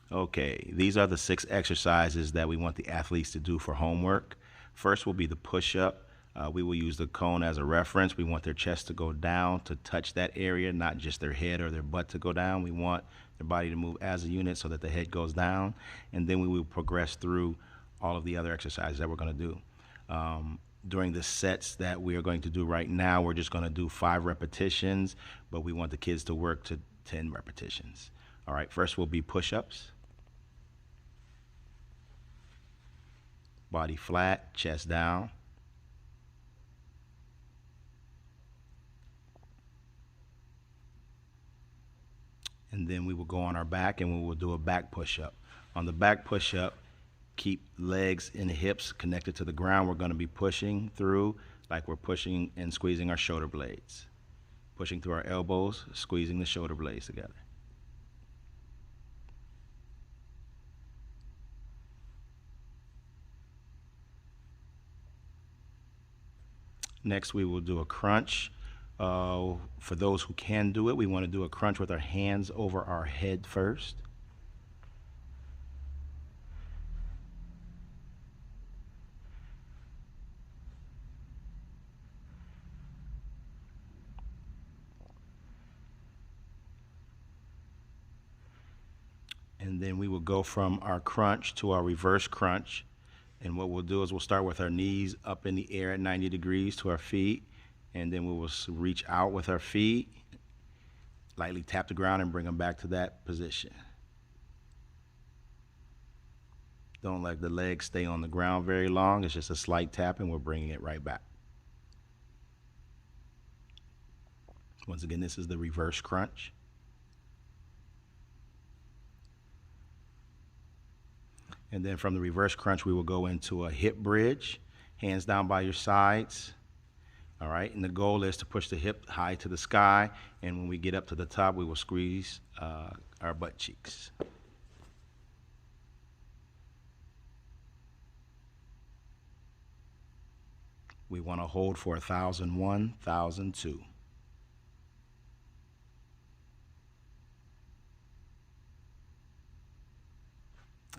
Okay, these are the 6 exercises that we want the athletes to do for homework. First will be the push-up. We will use the cone as a reference. We want their chest to go down to touch that area, not just their head or their butt to go down. We want their body to move as a unit so that the head goes down. And then we will progress through all of the other exercises that we're going to do. During the sets that we are going to do right now, we're just going to do 5 repetitions, but we want the kids to work to 10 repetitions. All right, first will be push-ups. Body flat, chest down. And then we will go on our back and we will do a back push-up. On the back push-up, keep legs and hips connected to the ground. We're going to be pushing through like we're pushing and squeezing our shoulder blades. Pushing through our elbows, squeezing the shoulder blades together. Next, we will do a crunch. For those who can do it, we want to do a crunch with our hands over our head first. And then we will go from our crunch to our reverse crunch. And what we'll do is we'll start with our knees up in the air at 90 degrees to our feet. And then we will reach out with our feet, lightly tap the ground and bring them back to that position. Don't let the legs stay on the ground very long. It's just a slight tap and we're bringing it right back. Once again, this is the reverse crunch. And then from the reverse crunch, we will go into a hip bridge, hands down by your sides. All right, and the goal is to push the hip high to the sky, and when we get up to the top, we will squeeze our butt cheeks. We want to hold for 1,001, 1,002.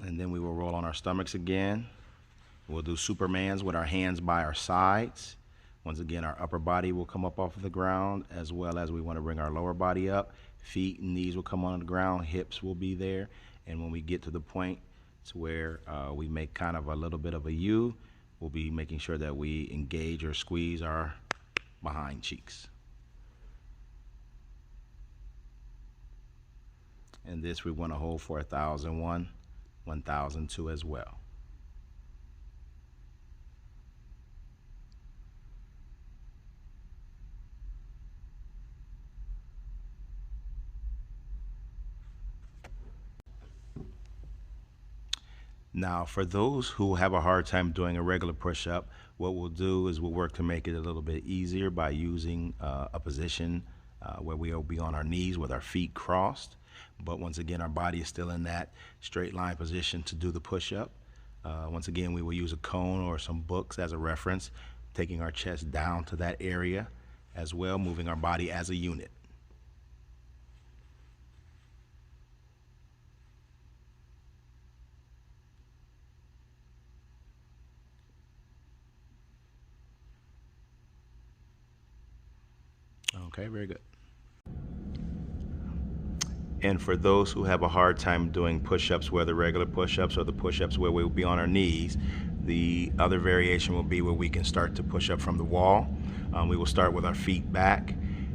And then we will roll on our stomachs again. We'll do Supermans with our hands by our sides. Once again, our upper body will come up off of the ground, as well as we want to bring our lower body up. Feet and knees will come on the ground, hips will be there. And when we get to the point to where we make kind of a little bit of a U, we'll be making sure that we engage or squeeze our behind cheeks. And this we want to hold for 1,001, 1,002 as well. Now, for those who have a hard time doing a regular push-up, what we'll do is we'll work to make it a little bit easier by using a position where we'll be on our knees with our feet crossed. But once again, our body is still in that straight line position to do the push-up. Once again, we will use a cone or some books as a reference, taking our chest down to that area as well, moving our body as a unit. Okay, very good. And for those who have a hard time doing push-ups, whether regular push-ups or the push-ups where we'll be on our knees, the other variation will be where we can start to push up from the wall. We will start with our feet back,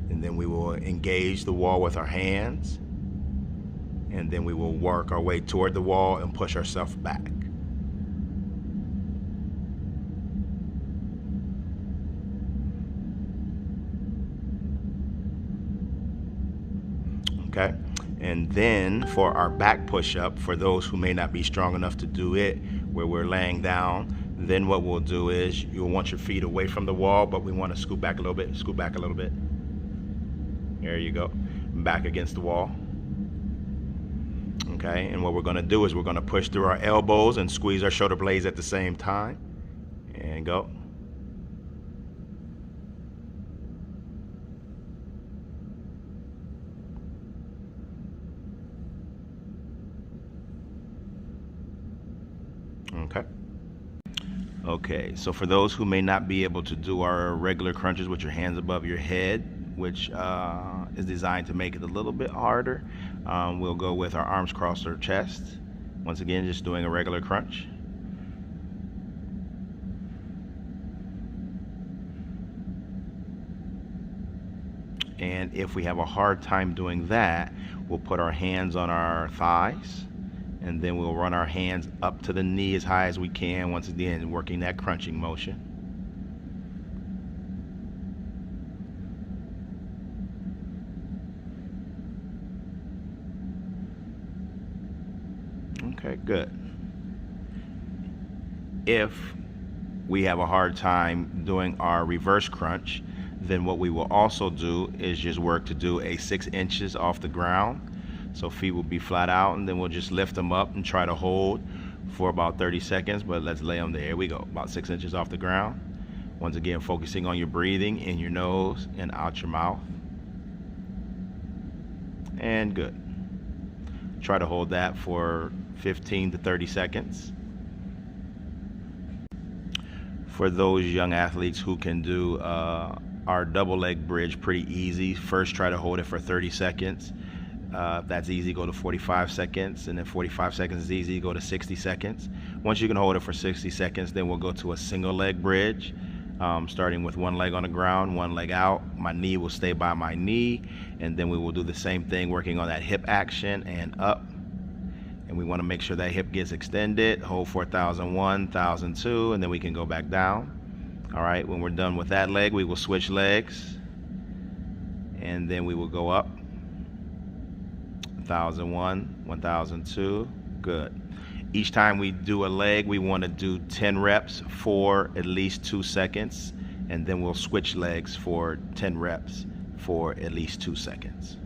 and then we will engage the wall with our hands, and then we will work our way toward the wall and push ourselves back. Okay? And then for our back push-up, for those who may not be strong enough to do it, where we're laying down, then what we'll do is you'll want your feet away from the wall, but we want to scoot back a little bit, scoot back a little bit. There you go. Back against the wall. Okay, and what we're going to do is we're going to push through our elbows and squeeze our shoulder blades at the same time. And go. Okay. Okay, so for those who may not be able to do our regular crunches with your hands above your head, which is designed to make it a little bit harder, we'll go with our arms crossed our chest. Once again, just doing a regular crunch. And if we have a hard time doing that, we'll put our hands on our thighs, and then we'll run our hands up to the knee as high as we can, once again working that crunching motion. Okay, good. If we have a hard time doing our reverse crunch, then what we will also do is just work to do a 6 inches off the ground. So feet will be flat out, and then we'll just lift them up and try to hold for about 30 seconds, but let's lay them there. Here we go, about 6 inches off the ground. Once again, focusing on your breathing in your nose and out your mouth. And good. Try to hold that for 15 to 30 seconds. For those young athletes who can do our double leg bridge pretty easy, first try to hold it for 30 seconds. If that's easy, go to 45 seconds, and then 45 seconds is easy, go to 60 seconds. Once you can hold it for 60 seconds, then we'll go to a single leg bridge, starting with one leg on the ground, one leg out. My knee will stay by my knee, and then we will do the same thing, working on that hip action and up. And we want to make sure that hip gets extended. Hold for 1,001, 1,002, and then we can go back down. All right, when we're done with that leg, we will switch legs, and then we will go up. 1,001, 1,002, good. Each time we do a leg, we want to do 10 reps for at least 2 seconds, and then we'll switch legs for 10 reps for at least 2 seconds.